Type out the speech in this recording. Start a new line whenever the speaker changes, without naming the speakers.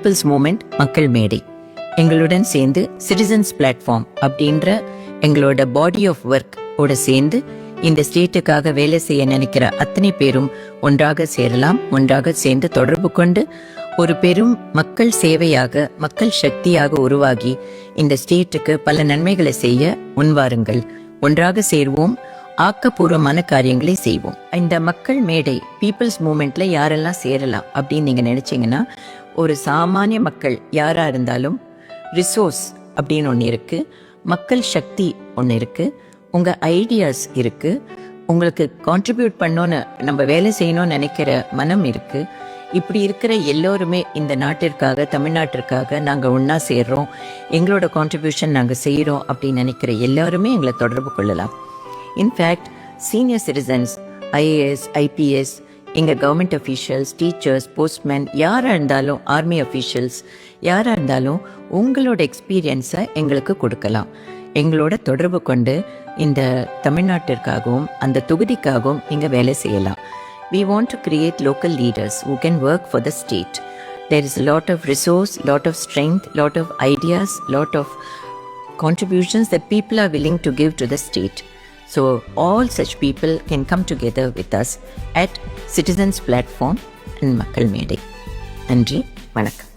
Peoples moment மக்கள் மேடை எங்களுடன் சேர்ந்து சிட்டிசன்ஸ் பிளாட்ஃபார்ம் அப்படின்ற எங்களோட பாடி ஆஃப் ஒர்க் ஓட சேர்ந்து இந்த ஸ்டேட்டுக்காக வேலை செய்ய நினைக்கிற அத்தனை பேரும் ஒன்றாக சேரலாம். ஒன்றாக சேர்ந்து தொடர்பு கொண்டு ஒரு பெரும் மக்கள் சேவையாக, மக்கள் சக்தியாக உருவாகி இந்த ஸ்டேட்டுக்கு பல நன்மைகளை செய்ய முன்வாருங்கள். ஒன்றாக சேர்வோம், ஆக்கப்பூர்வமான காரியங்களை செய்வோம். இந்த மக்கள் மேடை பீப்புள்ஸ் மூமெண்ட்ல யாரெல்லாம் சேரலாம் அப்படின்னு நீங்க நினைச்சீங்கன்னா, ஒரு சாமானிய மக்கள் யாரா இருந்தாலும் ரிசோர்ஸ் அப்படின்னு ஒன்று இருக்கு, மக்கள் சக்தி ஒன்று இருக்கு, உங்க ஐடியாஸ் இருக்கு, உங்களுக்கு கான்ட்ரிபியூட் பண்ணோன்னு நம்ம வேலை செய்யணும்னு நினைக்கிற மனம் இருக்கு. இப்படி இருக்கிற எல்லோருமே இந்த நாட்டிற்காக, தமிழ்நாட்டிற்காக நாங்கள் ஒன்றா சேர்றோம், எங்களோட கான்ட்ரிபியூஷன் நாங்கள் செய்கிறோம் அப்படின்னு நினைக்கிற எல்லாருமே எங்களை தொடர்பு கொள்ளலாம். In fact senior citizens, IAS, IPS, எங்கள் கவர்மெண்ட் அஃபீஷியல்ஸ், டீச்சர்ஸ், போஸ்ட்மேன், யாராக இருந்தாலும், ஆர்மி அஃபீஷியல்ஸ் யாராக இருந்தாலும் உங்களோட எக்ஸ்பீரியன்ஸை எங்களுக்கு கொடுக்கலாம். எங்களோட தொடர்பு கொண்டு இந்த தமிழ்நாட்டிற்காகவும் அந்த தொகுதிக்காகவும் நீங்கள் வேலை செய்யலாம். We want to create local leaders who can work for the state. There is a lot of resource, lot of strength, lot of ideas, lot of contributions that people are willing to give to the state. So all such people can come together with us at Citizens Platform and Makkal Medai. நன்றி, வணக்கம்.